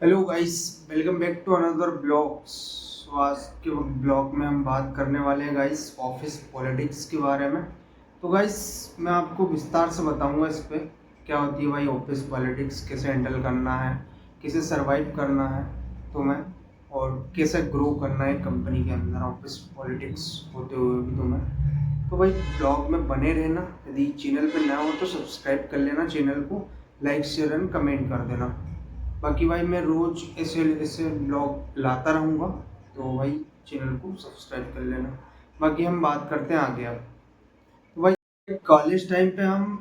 Hello guys, welcome back to another blogs. आज के blog में हम बात करने वाले हैं गाइस ऑफिस पॉलिटिक्स के बारे में। तो गाइस मैं आपको विस्तार से बताऊंगा इस पे क्या होती है भाई ऑफिस पॉलिटिक्स, कैसे हैंडल करना है, कैसे सरवाइव करना है तुम्हें, और कैसे ग्रो करना है कंपनी के अंदर ऑफिस पॉलिटिक्स होते हुए भी तुम्हें। तो भाई ब्लॉग में बने रहना। यदि चैनल पर नया हो तो सब्सक्राइब कर लेना चैनल को, लाइक शेयर एंड कमेंट कर देना। बाकी भाई मैं रोज ऐसे ऐसे ब्लॉग लाता रहूँगा, तो भाई चैनल को सब्सक्राइब कर लेना। बाकी हम बात करते हैं आगे अब। तो भाई कॉलेज टाइम पे हम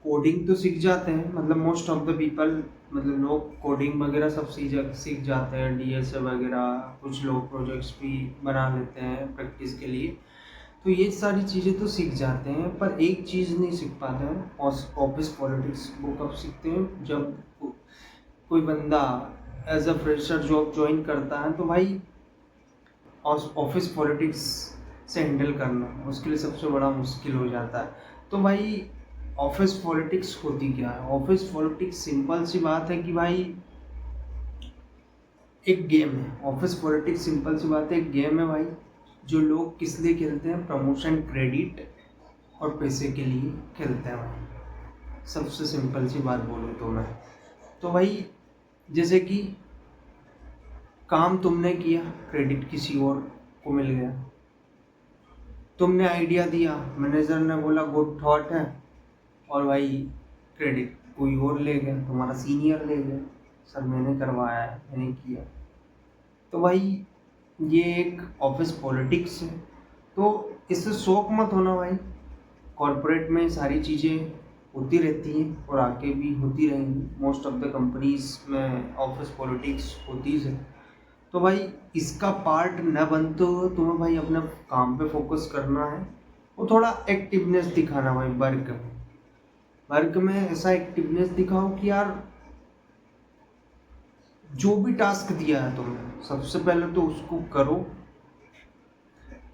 कोडिंग तो सीख जाते हैं, मतलब मोस्ट ऑफ द पीपल, मतलब लोग कोडिंग वगैरह सब सीख जाते हैं, डीएसए वगैरह, कुछ लोग प्रोजेक्ट्स भी बना लेते हैं प्रैक्टिस के लिए। तो ये सारी चीज़ें तो सीख जाते हैं, पर एक चीज़ नहीं सीख पाते हैं, ऑफिस पॉलिटिक्स। वो कब सीखते हैं? जब कोई बंदा as a fresher job join करता है, तो भाई ऑफिस पॉलिटिक्स से हैंडल करना उसके लिए सबसे बड़ा मुश्किल हो जाता है। तो भाई ऑफिस पॉलिटिक्स होती क्या है? ऑफिस पॉलिटिक्स सिंपल सी बात है कि भाई एक गेम है। ऑफिस पॉलिटिक्स सिंपल सी बात है, एक गेम है भाई, जो लोग किस लिए खेलते हैं? प्रमोशन, क्रेडिट और पैसे के लिए खेलते हैं भाई। सबसे सिंपल सी बात बोलूँ तो मैं, तो भाई जैसे कि काम तुमने किया, क्रेडिट किसी और को मिल गया। तुमने आइडिया दिया, मैनेजर ने बोला गुड थॉट है, और भाई क्रेडिट कोई और ले गया, तुम्हारा सीनियर ले गया, सर मैंने करवाया है, मैंने किया। तो भाई ये एक ऑफिस पॉलिटिक्स है। तो इससे शौक मत होना भाई। कॉरपोरेट में सारी चीज़ें होती रहती हैं और आगे भी होती रहेंगी। मोस्ट ऑफ द कंपनीज में ऑफिस पॉलिटिक्स होती है। तो भाई इसका पार्ट न बनते हुए तुम्हें भाई अपने काम पे फोकस करना है, वो थोड़ा एक्टिवनेस दिखाना भाई। वर्क में ऐसा एक्टिवनेस दिखाओ कि यार जो भी टास्क दिया है तुमने, सबसे पहले तो उसको करो,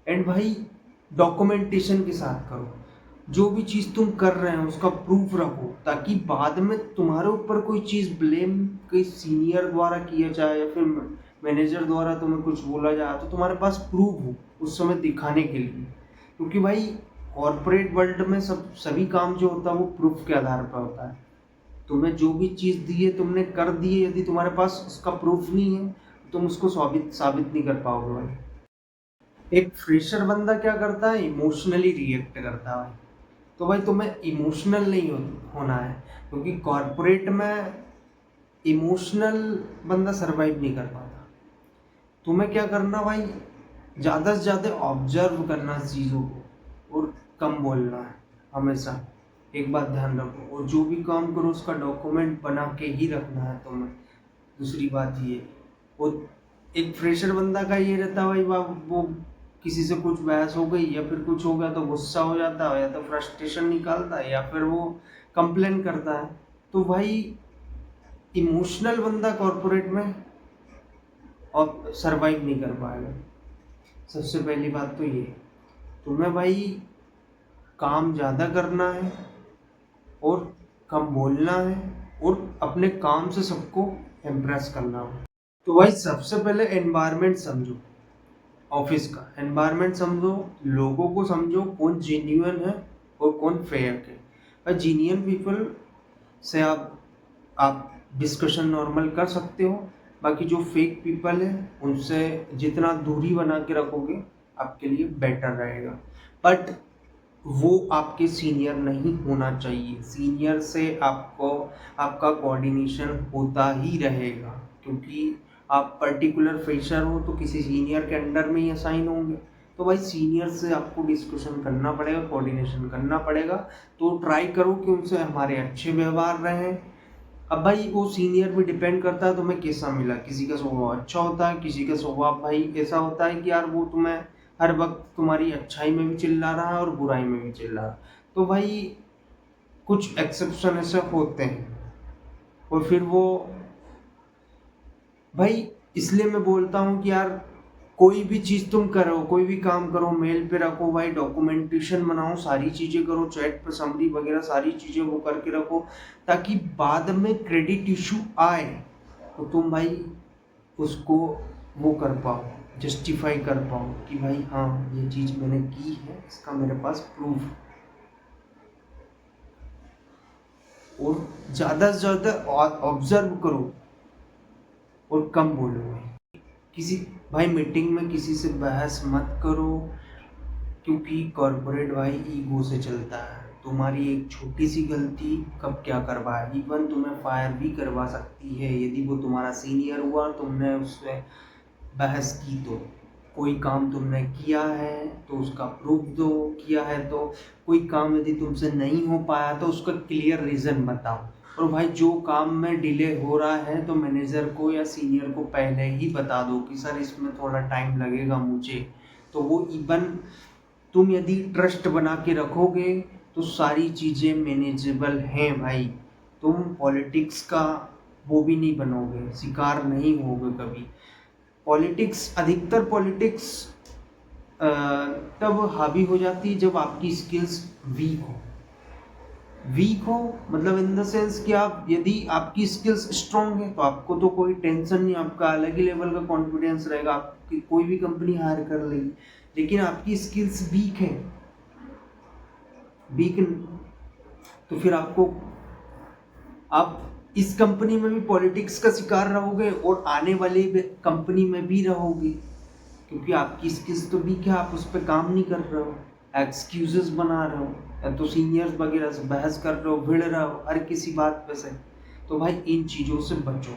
एंड भाई डॉक्यूमेंटेशन के साथ करो। जो भी चीज़ तुम कर रहे हो उसका प्रूफ रखो, ताकि बाद में तुम्हारे ऊपर कोई चीज़ ब्लेम कोई सीनियर द्वारा किया जाए या फिर मैनेजर द्वारा तुम्हें कुछ बोला जाए तो तुम्हारे पास प्रूफ हो उस समय दिखाने के लिए। क्योंकि भाई कॉरपोरेट वर्ल्ड में सभी काम जो होता है वो प्रूफ के आधार पर होता है। तुम्हें जो भी चीज़ दी है तुमने कर दी है, यदि तुम्हारे पास उसका प्रूफ नहीं है तुम उसको साबित नहीं कर पाओगे भाई। एक फ्रेशर बंदा क्या करता है? इमोशनली रिएक्ट करता है। तो भाई तुम्हें इमोशनल नहीं होना है, क्योंकि कॉरपोरेट में इमोशनल बंदा सरवाइव नहीं कर पाता। तुम्हें क्या करना भाई, ज़्यादा से ज़्यादा ऑब्जर्व करना चीज़ों को और कम बोलना है हमेशा। एक बात ध्यान रखो, और जो भी काम करो उसका डॉक्यूमेंट बना के ही रखना है तुम्हें। दूसरी बात ये, वो एक फ्रेशर बंदा का ये रहता है भाई, वो किसी से कुछ बहस हो गई या फिर कुछ हो गया तो गुस्सा हो जाता है, या तो फ्रस्ट्रेशन निकालता है, या फिर वो कंप्लेन करता है। तो भाई इमोशनल बंदा कॉरपोरेट में और सरवाइव नहीं कर पाएगा। सबसे पहली बात तो ये, तुम्हें भाई काम ज़्यादा करना है और कम बोलना है, और अपने काम से सबको इम्प्रेस करना है। तो भाई सबसे पहले एनवायरनमेंट समझो, ऑफिस का एनवायरनमेंट समझो, लोगों को समझो कौन जेन्युइन है और कौन फेक है। भाई जेन्युइन पीपल से आप डिस्कशन नॉर्मल कर सकते हो। बाकी जो फेक पीपल है उनसे जितना दूरी बना के रखोगे आपके लिए बेटर रहेगा। बट वो आपके सीनियर नहीं होना चाहिए। सीनियर से आपको आपका कोऑर्डिनेशन होता ही रहेगा, क्योंकि आप पर्टिकुलर फ्रेशर हो तो किसी सीनियर के अंडर में ही असाइन होंगे। तो भाई सीनियर से आपको डिस्कशन करना पड़ेगा, कोऑर्डिनेशन करना पड़ेगा। तो ट्राई करो कि उनसे हमारे अच्छे व्यवहार रहें। अब भाई वो सीनियर भी डिपेंड करता है तुम्हें कैसा मिला। किसी का स्वभाव अच्छा होता है, किसी का स्वभाव भाई ऐसा होता है कि यार वो तुम्हें हर वक्त तुम्हारी अच्छाई में भी चिल्ला रहा है और बुराई में भी चिल्ला रहा है। तो भाई कुछ एक्सेप्शन ऐसे होते हैं, और फिर वो भाई इसलिए मैं बोलता हूँ कि यार कोई भी चीज़ तुम करो, कोई भी काम करो, मेल पे रखो भाई, डॉक्यूमेंटेशन बनाओ, सारी चीज़ें करो, चैट पे समरी वगैरह सारी चीज़ें वो करके रखो, ताकि बाद में क्रेडिट इशू आए तो तुम भाई उसको वो कर पाओ, जस्टिफाई कर पाओ कि भाई हाँ ये चीज़ मैंने की है, इसका मेरे पास प्रूफ। और ज़्यादा से ज़्यादा ऑब्जर्व करो और कम बोलो भाई। किसी भाई मीटिंग में किसी से बहस मत करो, क्योंकि कॉर्पोरेट भाई ईगो से चलता है। तुम्हारी एक छोटी सी गलती कब क्या करवाए, इवन तुम्हें फायर भी करवा सकती है यदि वो तुम्हारा सीनियर हुआ, तुमने उससे बहस की तो। कोई काम तुमने किया है तो उसका प्रूफ दो, किया है तो। कोई काम यदि तुमसे नहीं हो पाया तो उसका क्लियर रीज़न बताओ। और भाई जो काम में डिले हो रहा है तो मैनेजर को या सीनियर को पहले ही बता दो कि सर इसमें थोड़ा टाइम लगेगा मुझे। तो वो इवन तुम यदि ट्रस्ट बना के रखोगे तो सारी चीज़ें मैनेजेबल हैं भाई। तुम पॉलिटिक्स का वो भी नहीं बनोगे, शिकार नहीं होगे कभी। पॉलिटिक्स, अधिकतर पॉलिटिक्स तब हावी हो जाती है जब आपकी स्किल्स वीक हो। वीक हो मतलब इन द सेंस कि आप, यदि आपकी स्किल्स स्ट्रांग है तो आपको तो कोई टेंशन नहीं, आपका अलग ही लेवल का कॉन्फिडेंस रहेगा, आपकी कोई भी कंपनी हायर कर लेगी। लेकिन आपकी स्किल्स वीक है, वीक, तो फिर आपको, आप इस कंपनी में भी पॉलिटिक्स का शिकार रहोगे और आने वाली कंपनी में भी रहोगे, क्योंकि आपकी स्किल्स तो वीक है, आप उस पर काम नहीं कर रहे हो, एक्सक्यूजेस बना रहे हो, या तो सीनियर्स वगैरह से बहस कर रहे हो, भिड़ रहे हो हर किसी बात पे से। तो भाई इन चीज़ों से बचो।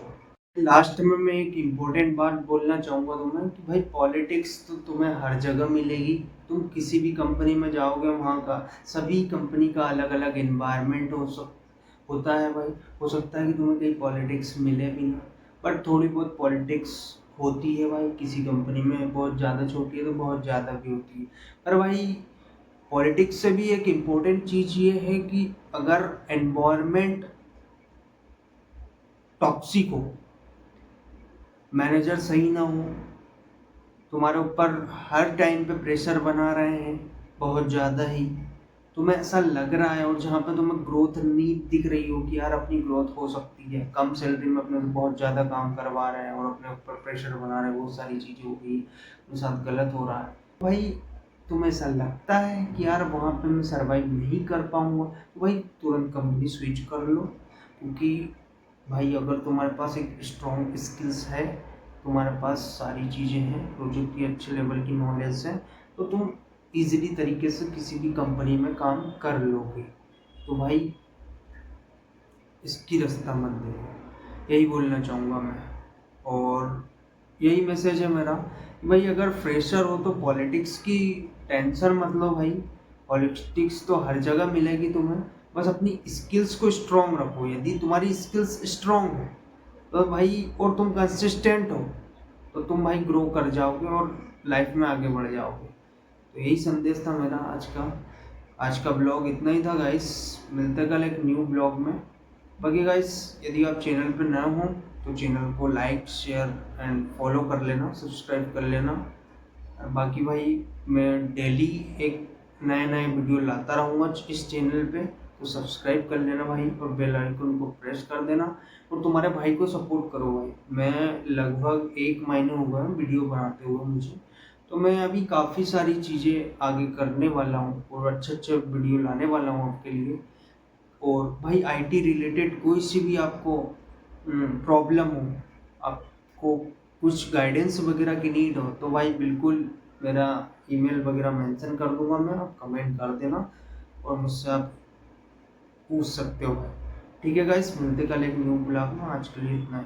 लास्ट में मैं एक इम्पोर्टेंट बात बोलना चाहूँगा तुम्हें कि भाई पॉलिटिक्स तो तुम्हें हर जगह मिलेगी। तुम किसी भी कंपनी में जाओगे, वहाँ का सभी कंपनी का अलग अलग इन्वायरमेंट होता है भाई। हो सकता है कि तुम्हें कहीं पॉलिटिक्स मिले भी ना, बट थोड़ी बहुत पॉलिटिक्स होती है भाई। किसी कंपनी में बहुत ज़्यादा छोटी है तो बहुत ज़्यादा भी होती है। पर भाई पॉलिटिक्स से भी एक इम्पोर्टेंट चीज़ ये है कि अगर एनवायरनमेंट टॉक्सिक हो, मैनेजर सही ना हो, तुम्हारे ऊपर हर टाइम पे प्रेशर बना रहे हैं बहुत ज़्यादा ही, तुम्हें ऐसा लग रहा है, और जहाँ पे तुम्हें ग्रोथ नहीं दिख रही हो कि यार अपनी ग्रोथ हो सकती है, कम सैलरी में अपने से बहुत ज़्यादा काम करवा रहे हैं और अपने ऊपर प्रेशर बना रहे हैं, बहुत सारी चीज़ें हो गई, मेरे साथ गलत हो रहा है भाई, तुम्हें ऐसा लगता है कि यार वहाँ पे मैं सर्वाइव नहीं कर पाऊँगा, तो भाई तुरंत कंपनी स्विच कर लो। क्योंकि भाई अगर तुम्हारे पास एक स्ट्रॉन्ग स्किल्स है, तुम्हारे पास सारी चीज़ें हैं, प्रोजेक्ट की अच्छे लेवल की नॉलेज है, तो तुम इजीली तरीके से किसी भी कंपनी में काम कर लोगे। तो भाई इसकी रास्ता मत देखो, यही बोलना चाहूँगा मैं। और यही मैसेज है मेरा कि भाई अगर फ्रेशर हो तो पॉलिटिक्स की टेंशन मत लो भाई। पॉलिटिक्स तो हर जगह मिलेगी तुम्हें, बस अपनी स्किल्स को स्ट्रॉन्ग रखो। यदि तुम्हारी स्किल्स स्ट्रॉन्ग है तो भाई, और तुम कंसिस्टेंट हो, तो तुम भाई ग्रो कर जाओगे और लाइफ में आगे बढ़ जाओगे। तो यही संदेश था मेरा आज का। आज का ब्लॉग इतना ही था गाइस, मिलते कल एक न्यू ब्लॉग में। बाकी गाइस यदि आप चैनल पर नए हो तो चैनल को लाइक शेयर एंड फॉलो कर लेना, सब्सक्राइब कर लेना। बाकी भाई मैं डेली एक नए नए वीडियो लाता रहूँगा इस चैनल पे, तो सब्सक्राइब कर लेना भाई और बेल आइकन को प्रेस कर देना और तुम्हारे भाई को सपोर्ट करो भाई। मैं लगभग 1 महीने हो गए वीडियो बनाते हुए मुझे, तो मैं अभी काफ़ी सारी चीज़ें आगे करने वाला हूँ और अच्छे अच्छे वीडियो लाने वाला हूँ आपके लिए। और भाई आईटी रिलेटेड कोई सी भी आपको प्रॉब्लम हो, आपको कुछ गाइडेंस वगैरह की नीड हो, तो भाई बिल्कुल मेरा ईमेल वगैरह मेंशन कर दूंगा मैं, आप कमेंट कर देना और मुझसे आप पूछ सकते हो भाई। ठीक है गाइस, मिलते कल एक न्यू ब्लॉग में, आज के लिए इतना है।